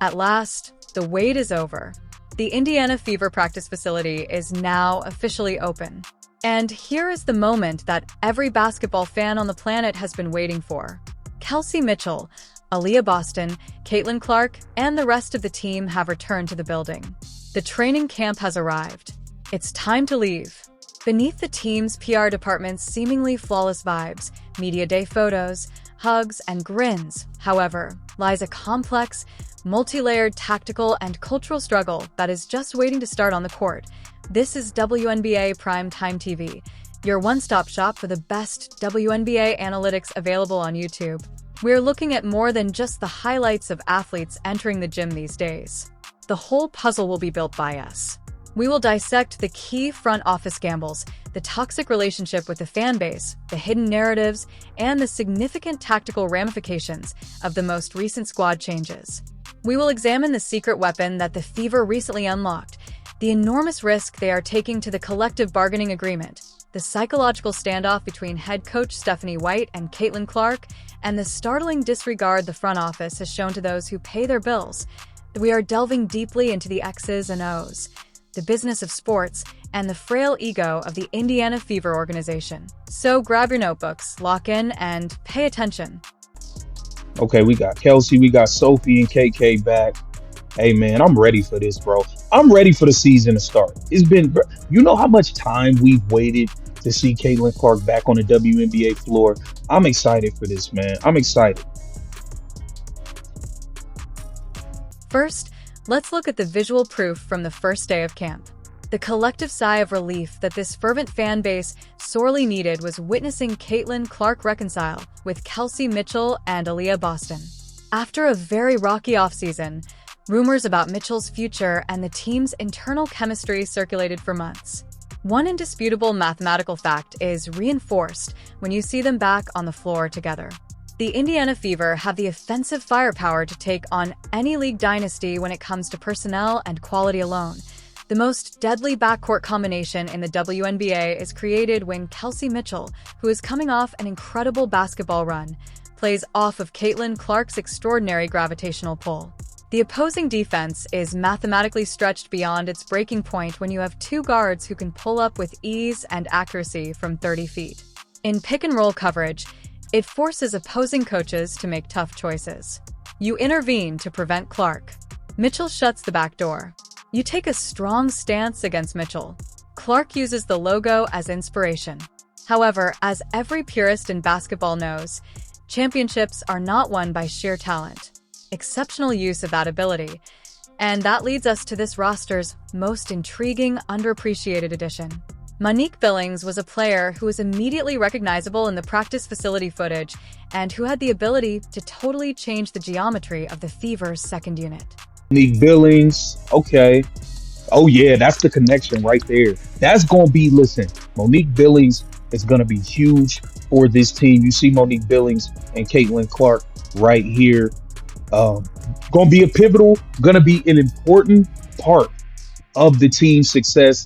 At last, the wait is over. The Indiana Fever practice facility is now officially open. And here is the moment that every basketball fan on the planet has been waiting for. Kelsey Mitchell, Aaliyah Boston, Caitlin Clark, and the rest of the team have returned to the building. The training camp has arrived. It's time to leave. Beneath the team's PR department's seemingly flawless vibes, media day photos, hugs, and grins, however, lies a complex, multi-layered tactical and cultural struggle that is just waiting to start on the court. This is WNBA Primetime TV, your one-stop shop for the best WNBA analytics available on YouTube. We're looking at more than just the highlights of athletes entering the gym these days. The whole puzzle will be built by us. We will dissect the key front office gambles, the toxic relationship with the fan base, the hidden narratives, and the significant tactical ramifications of the most recent squad changes. We will examine the secret weapon that the Fever recently unlocked, the enormous risk they are taking to the collective bargaining agreement, the psychological standoff between head coach Stephanie White and Caitlin Clark, and the startling disregard the front office has shown to those who pay their bills. We are delving deeply into the X's and O's, the business of sports, and the frail ego of the Indiana Fever organization. So grab your notebooks, lock in, and pay attention. Okay, we got Kelsey, we got Sophie and KK back. Hey man, I'm ready for this, bro. I'm ready for the season to start. It's been, you know how much time we've waited to see Caitlin Clark back on the WNBA floor. I'm excited for this, man. I'm excited. First, let's look at the visual proof from the first day of camp. The collective sigh of relief that this fervent fan base sorely needed was witnessing Caitlin Clark reconcile with Kelsey Mitchell and Aaliyah Boston. After a very rocky offseason, rumors about Mitchell's future and the team's internal chemistry circulated for months. One indisputable mathematical fact is reinforced when you see them back on the floor together. The Indiana Fever have the offensive firepower to take on any league dynasty when it comes to personnel and quality alone. The most deadly backcourt combination in the WNBA is created when Kelsey Mitchell, who is coming off an incredible basketball run, plays off of Caitlin Clark's extraordinary gravitational pull. The opposing defense is mathematically stretched beyond its breaking point when you have two guards who can pull up with ease and accuracy from 30 feet. In pick-and-roll coverage, it forces opposing coaches to make tough choices. You intervene to prevent Clark. Mitchell shuts the back door. You take a strong stance against Mitchell. Clark uses the logo as inspiration. However, as every purist in basketball knows, championships are not won by sheer talent. Exceptional use of that ability. And that leads us to this roster's most intriguing, underappreciated addition. Monique Billings was a player who was immediately recognizable in the practice facility footage and who had the ability to totally change the geometry of the Fever's second unit. Monique Billings, okay. Oh yeah, that's the connection right there. That's going to be, listen, Monique Billings is going to be huge for this team. You see Monique Billings and Caitlin Clark right here. Going to be a pivotal, going to be an important part of the team's success.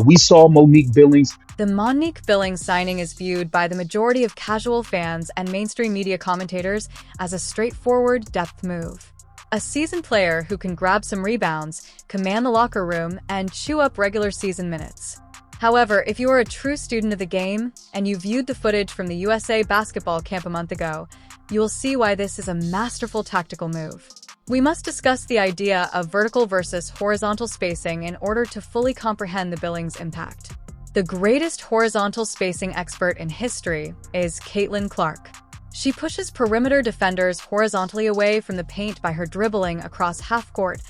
We saw Monique Billings. The Monique Billings signing is viewed by the majority of casual fans and mainstream media commentators as a straightforward depth move. A seasoned player who can grab some rebounds, command the locker room, and chew up regular season minutes. However, if you are a true student of the game and you viewed the footage from the USA basketball camp a month ago, you will see why this is a masterful tactical move. We must discuss the idea of vertical versus horizontal spacing in order to fully comprehend the Billings impact. The greatest horizontal spacing expert in history is Caitlin Clark. She pushes perimeter defenders horizontally away from the paint by her dribbling across half-court.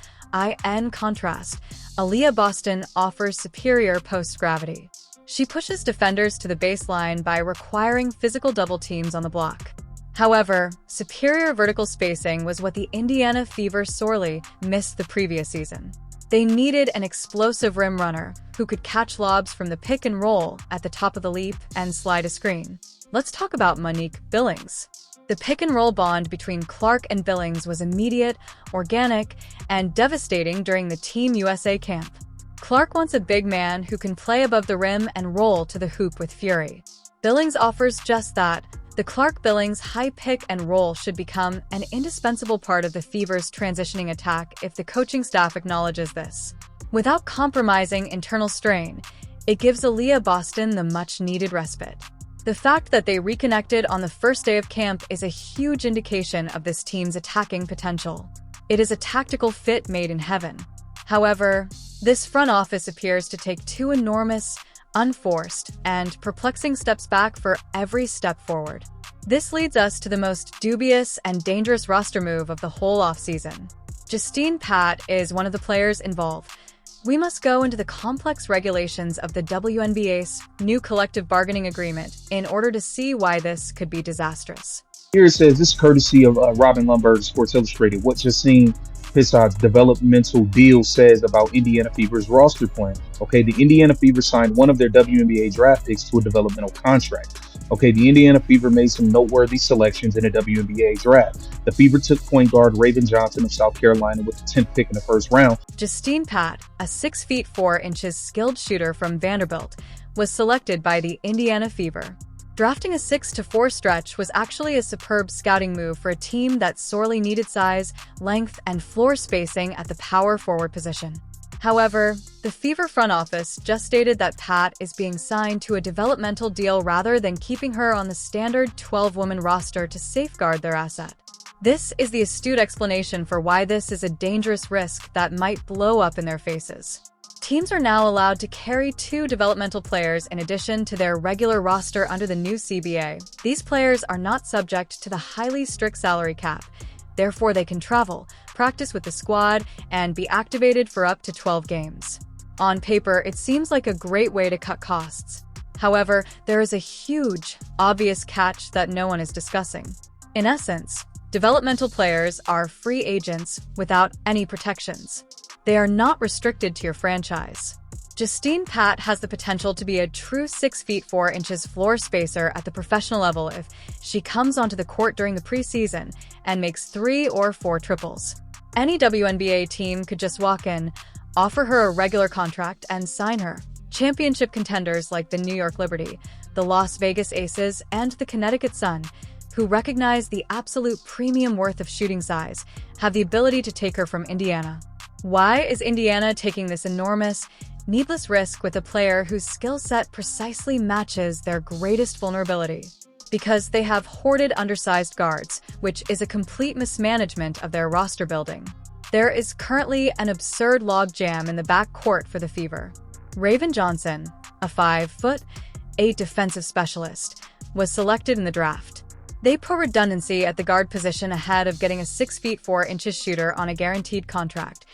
In contrast, Aaliyah Boston offers superior post-gravity. She pushes defenders to the baseline by requiring physical double teams on the block. However, superior vertical spacing was what the Indiana Fever sorely missed the previous season. They needed an explosive rim runner who could catch lobs from the pick and roll at the top of the leap and slide a screen. Let's talk about Monique Billings. The pick and roll bond between Clark and Billings was immediate, organic, and devastating during the Team USA camp. Clark wants a big man who can play above the rim and roll to the hoop with fury. Billings offers just that, The Clark-Billings high pick and roll should become an indispensable part of the Fever's transitioning attack if the coaching staff acknowledges this. Without compromising internal strain, it gives Aaliyah Boston the much-needed respite. The fact that they reconnected on the first day of camp is a huge indication of this team's attacking potential. It is a tactical fit made in heaven. However, this front office appears to take two enormous, unforced, and perplexing steps back for every step forward. This leads us to the most dubious and dangerous roster move of the whole offseason. Justine Pat is one of the players involved. We must go into the complex regulations of the WNBA's new collective bargaining agreement in order to see why this could be disastrous. Here it says, this is courtesy of Robin Lundberg, Sports Illustrated. What Justine Pisot's developmental deal says about Indiana Fever's roster plan. Okay, the Indiana Fever signed one of their WNBA draft picks to a developmental contract. Okay, the Indiana Fever made some noteworthy selections in the WNBA draft. The Fever took point guard Raven Johnson of South Carolina with the 10th pick in the first round. Justine Pat, a 6 feet 4 inches skilled shooter from Vanderbilt, was selected by the Indiana Fever. Drafting a 6-4 stretch was actually a superb scouting move for a team that sorely needed size, length, and floor spacing at the power forward position. However, the Fever front office just stated that Pat is being signed to a developmental deal rather than keeping her on the standard 12-woman roster to safeguard their asset. This is the astute explanation for why this is a dangerous risk that might blow up in their faces. Teams are now allowed to carry 2 developmental players in addition to their regular roster under the new CBA. These players are not subject to the highly strict salary cap. Therefore, they can travel, practice with the squad, and be activated for up to 12 games. On paper, it seems like a great way to cut costs. However, there is a huge, obvious catch that no one is discussing. In essence, developmental players are free agents without any protections. They are not restricted to your franchise. Justine Pat has the potential to be a true 6 feet 4 inches floor spacer at the professional level if she comes onto the court during the preseason and makes 3 or 4 triples. Any WNBA team could just walk in, offer her a regular contract, and sign her. Championship contenders like the New York Liberty, the Las Vegas Aces, and the Connecticut Sun, who recognize the absolute premium worth of shooting size, have the ability to take her from Indiana. Why is Indiana taking this enormous, needless risk with a player whose skill set precisely matches their greatest vulnerability? Because they have hoarded undersized guards, which is a complete mismanagement of their roster building. There is currently an absurd logjam in the backcourt for the Fever. Raven Johnson, a 5'8" defensive specialist, was selected in the draft. They put redundancy at the guard position ahead of getting a 6 feet 4 inches shooter on a guaranteed contract.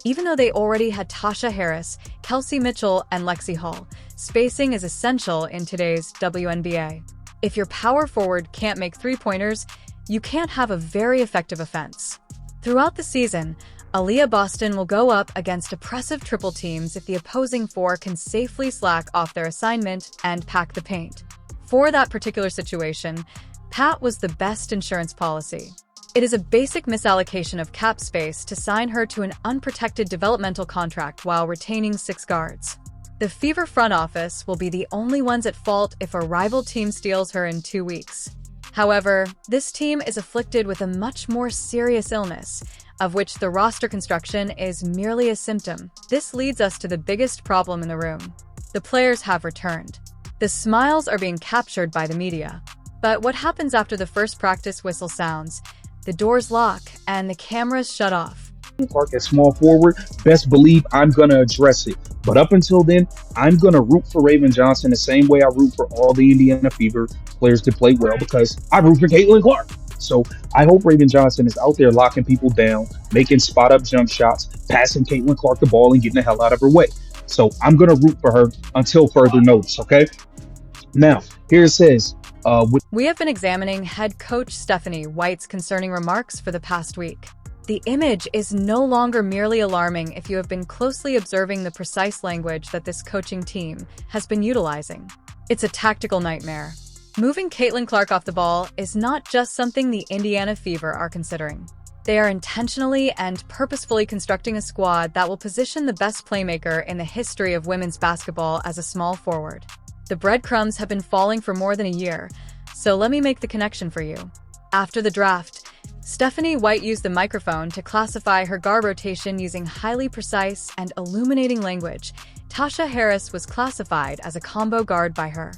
Even though they already had Tasha Harris, Kelsey Mitchell, and Lexi Hall, spacing is essential in today's WNBA. If your power forward can't make three-pointers, you can't have a very effective offense. Throughout the season, Aaliyah Boston will go up against oppressive triple teams if the opposing 4 can safely slack off their assignment and pack the paint. For that particular situation, Pat was the best insurance policy. It is a basic misallocation of cap space to sign her to an unprotected developmental contract while retaining 6 guards. The Fever front office will be the only ones at fault if a rival team steals her in 2 weeks. However, this team is afflicted with a much more serious illness, of which the roster construction is merely a symptom. This leads us to the biggest problem in the room. The players have returned. The smiles are being captured by the media. But what happens after the first practice whistle sounds? The doors lock and the cameras shut off. Clark at small forward, best believe I'm going to address it. But up until then, I'm going to root for Raven Johnson the same way I root for all the Indiana Fever players to play well, because I root for Caitlin Clark. So I hope Raven Johnson is out there locking people down, making spot-up jump shots, passing Caitlin Clark the ball, and getting the hell out of her way. So I'm going to root for her until further notice, okay? Now, here it says... We have been examining head coach Stephanie White's concerning remarks for the past week. The image is no longer merely alarming if you have been closely observing the precise language that this coaching team has been utilizing. It's a tactical nightmare. Moving Caitlin Clark off the ball is not just something the Indiana Fever are considering. They are intentionally and purposefully constructing a squad that will position the best playmaker in the history of women's basketball as a small forward. The breadcrumbs have been falling for more than a year, So let me make the connection for you. After the draft, Stephanie White used the microphone to classify her guard rotation using highly precise and illuminating language. Tasha Harris was classified as a combo guard by her.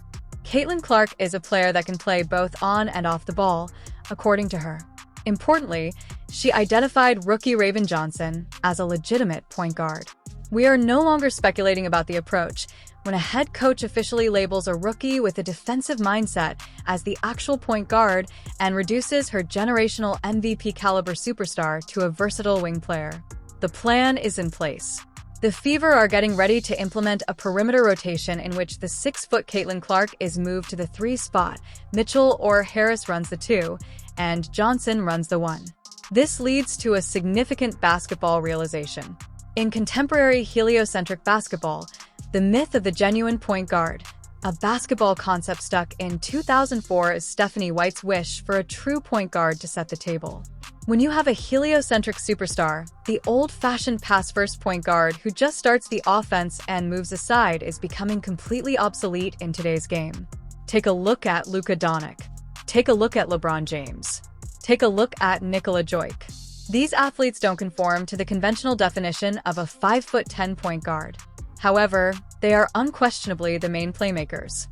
Caitlin Clark is a player that can play both on and off the ball, according to her. Importantly, she identified rookie Raven Johnson as a legitimate point guard. We are no longer speculating about the approach. When a head coach officially labels a rookie with a defensive mindset as the actual point guard and reduces her generational MVP caliber superstar to a versatile wing player. The plan is in place. The Fever are getting ready to implement a perimeter rotation in which the 6-foot Caitlin Clark is moved to the 3 spot, Mitchell or Harris runs the 2, and Johnson runs the 1. This leads to a significant basketball realization. In contemporary heliocentric basketball, the myth of the genuine point guard, a basketball concept stuck in 2004 is Stephanie White's wish for a true point guard to set the table. When you have a heliocentric superstar, the old-fashioned pass-first point guard who just starts the offense and moves aside is becoming completely obsolete in today's game. Take a look at Luka Doncic. Take a look at LeBron James. Take a look at Nikola Jokic. These athletes don't conform to the conventional definition of a 5'10" point guard. However, they are unquestionably the main playmakers.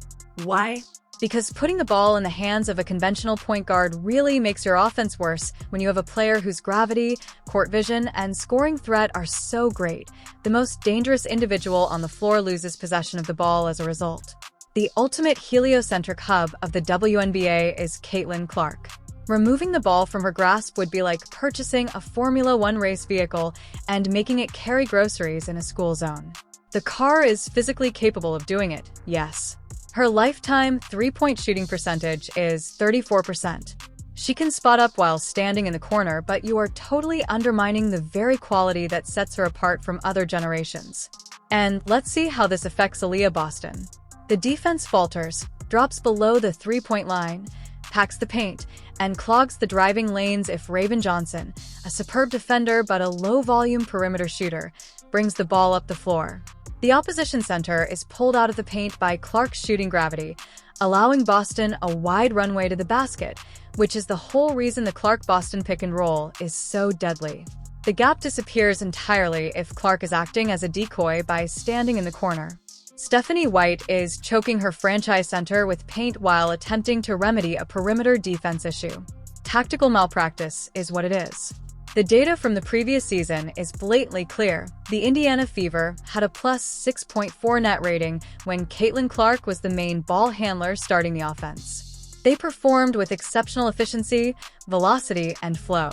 Why? Because putting the ball in the hands of a conventional point guard really makes your offense worse when you have a player whose gravity, court vision, and scoring threat are so great. The most dangerous individual on the floor loses possession of the ball as a result. The ultimate heliocentric hub of the WNBA is Caitlin Clark. Removing the ball from her grasp would be like purchasing a Formula One race vehicle and making it carry groceries in a school zone. The car is physically capable of doing it, yes. Her lifetime three-point shooting percentage is 34%. She can spot up while standing in the corner, but you are totally undermining the very quality that sets her apart from other generations. And let's see how this affects Aaliyah Boston. The defense falters, drops below the three-point line, packs the paint, and clogs the driving lanes if Raven Johnson, a superb defender but a low-volume perimeter shooter, brings the ball up the floor. The opposition center is pulled out of the paint by Clark's shooting gravity, allowing Boston a wide runway to the basket, which is the whole reason the Clark-Boston pick-and-roll is so deadly. The gap disappears entirely if Clark is acting as a decoy by standing in the corner. Stephanie White is choking her franchise center with paint while attempting to remedy a perimeter defense issue. Tactical malpractice is what it is. The data from the previous season is blatantly clear. The Indiana Fever had a plus 6.4 net rating when Caitlin Clark was the main ball handler starting the offense. They performed with exceptional efficiency, velocity, and flow.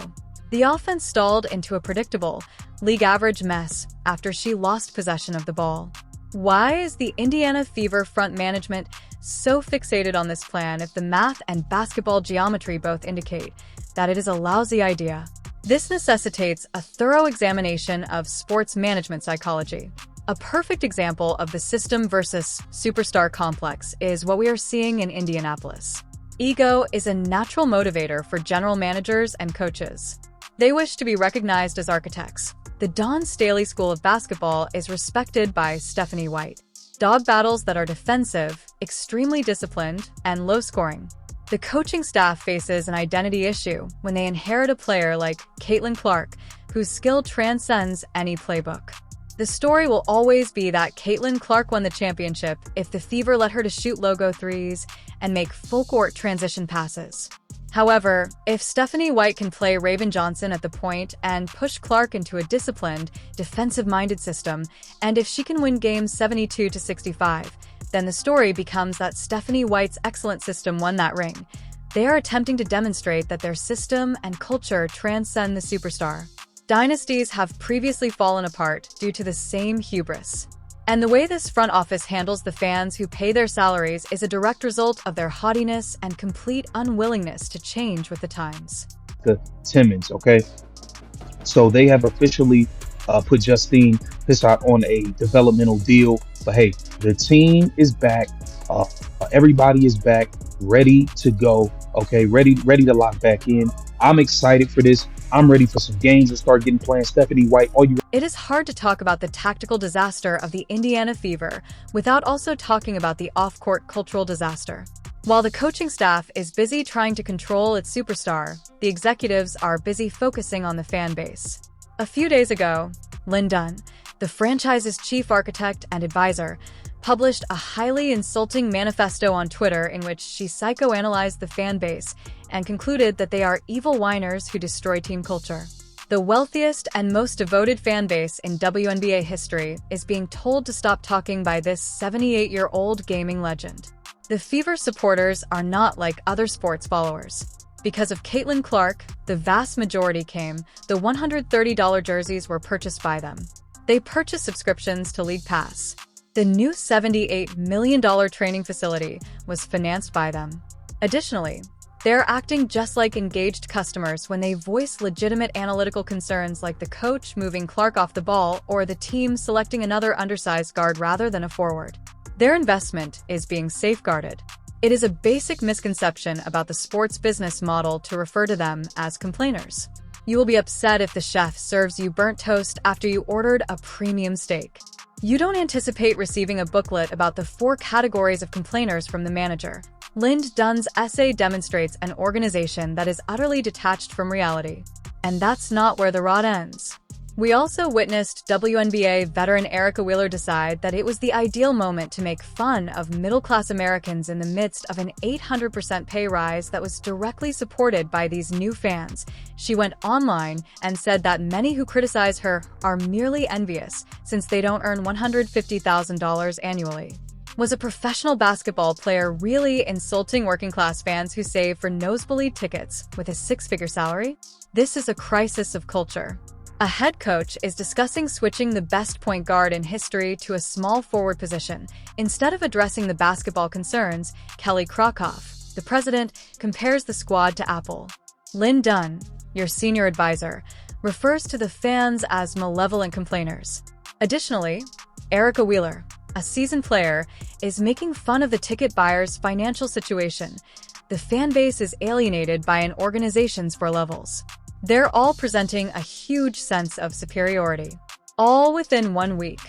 The offense stalled into a predictable, league-average mess after she lost possession of the ball. Why is the Indiana Fever front management so fixated on this plan if the math and basketball geometry both indicate that it is a lousy idea? This necessitates a thorough examination of sports management psychology. A perfect example of the system versus superstar complex is what we are seeing in Indianapolis. Ego is a natural motivator for general managers and coaches. They wish to be recognized as architects. The Dawn Staley School of Basketball is respected by Stephanie White. Dog battles that are defensive, extremely disciplined, and low-scoring. The coaching staff faces an identity issue when they inherit a player like Caitlin Clark, whose skill transcends any playbook. The story will always be that Caitlin Clark won the championship if the Fever let her to shoot logo threes and make full-court transition passes. However, if Stephanie White can play Raven Johnson at the point and push Clark into a disciplined, defensive-minded system, and if she can win games 72-65, then the story becomes that Stephanie White's excellent system won that ring. They are attempting to demonstrate that their system and culture transcend the superstar. Dynasties have previously fallen apart due to the same hubris. And the way this front office handles the fans who pay their salaries is a direct result of their haughtiness and complete unwillingness to change with the times. The Timmons, okay? So they have officially put Justine Pissot on a developmental deal. But hey, the team is back. Everybody is back, ready to go. Okay, ready to lock back in. I'm excited for this. I'm ready for some games to start getting playing. Stephanie White, It is hard to talk about the tactical disaster of the Indiana Fever without also talking about the off-court cultural disaster. While the coaching staff is busy trying to control its superstar, the executives are busy focusing on the fan base. A few days ago, Lynn Dunn, the franchise's chief architect and advisor, published a highly insulting manifesto on Twitter in which she psychoanalyzed the fan base and concluded that they are evil whiners who destroy team culture. The wealthiest and most devoted fan base in WNBA history is being told to stop talking by this 78-year-old gaming legend. The Fever supporters are not like other sports followers. Because of Caitlin Clark, the vast majority came. The $130 jerseys were purchased by them. They purchased subscriptions to League Pass. The new $78 million training facility was financed by them. Additionally, they're acting just like engaged customers when they voice legitimate analytical concerns like the coach moving Clark off the ball or the team selecting another undersized guard rather than a forward. Their investment is being safeguarded. It is a basic misconception about the sports business model to refer to them as complainers. You will be upset if the chef serves you burnt toast after you ordered a premium steak. You don't anticipate receiving a booklet about the 4 categories of complainers from the manager. Lynn Dunn's essay demonstrates an organization that is utterly detached from reality. And that's not where the rot ends. We also witnessed WNBA veteran Erica Wheeler decide that it was the ideal moment to make fun of middle-class Americans in the midst of an 800% pay rise that was directly supported by these new fans. She went online and said that many who criticize her are merely envious since they don't earn $150,000 annually. Was a professional basketball player really insulting working-class fans who save for nosebleed tickets with a 6-figure salary? This is a crisis of culture. A head coach is discussing switching the best point guard in history to a small forward position. Instead of addressing the basketball concerns, Kelly Krakoff, the president, compares the squad to Apple. Lynn Dunn, your senior advisor, refers to the fans as malevolent complainers. Additionally, Erica Wheeler, a seasoned player, is making fun of the ticket buyer's financial situation. The fan base is alienated by an organization's 4 levels. They're all presenting a huge sense of superiority, all within 1 week.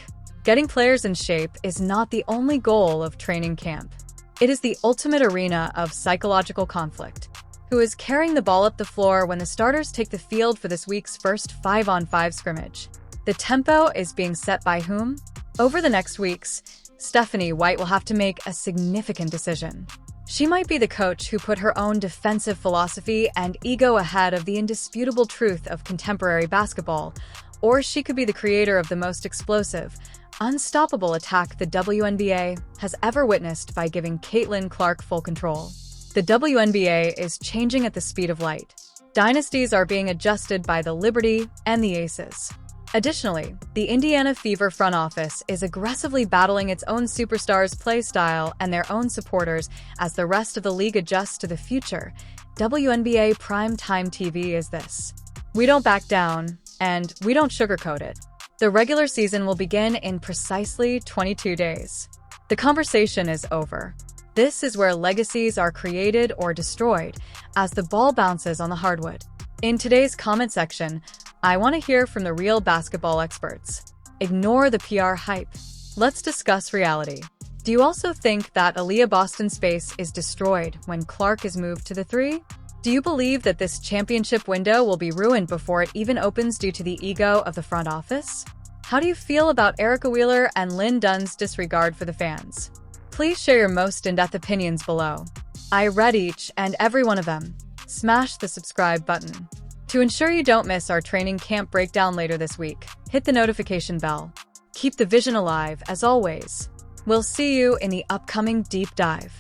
Getting players in shape is not the only goal of training camp. It is the ultimate arena of psychological conflict. Who is carrying the ball up the floor when the starters take the field for this week's first 5-on-5 scrimmage? The tempo is being set by whom? Over the next weeks, Stephanie White will have to make a significant decision. She might be the coach who put her own defensive philosophy and ego ahead of the indisputable truth of contemporary basketball, or she could be the creator of the most explosive, unstoppable attack the WNBA has ever witnessed by giving Caitlin Clark full control. The WNBA is changing at the speed of light. Dynasties are being adjusted by the Liberty and the Aces. Additionally, the Indiana Fever front office is aggressively battling its own superstars' play style and their own supporters as the rest of the league adjusts to the future. WNBA primetime TV is this. We don't back down, and we don't sugarcoat it. The regular season will begin in precisely 22 days. The conversation is over. This is where legacies are created or destroyed as the ball bounces on the hardwood. In today's comment section, I want to hear from the real basketball experts. Ignore the PR hype. Let's discuss reality. Do you also think that Aaliyah Boston's space is destroyed when Clark is moved to the 3? Do you believe that this championship window will be ruined before it even opens due to the ego of the front office? How do you feel about Erica Wheeler and Lynn Dunn's disregard for the fans? Please share your most in-depth opinions below. I read each and every one of them. Smash the subscribe button. To ensure you don't miss our training camp breakdown later this week, hit the notification bell. Keep the vision alive, as always. We'll see you in the upcoming deep dive.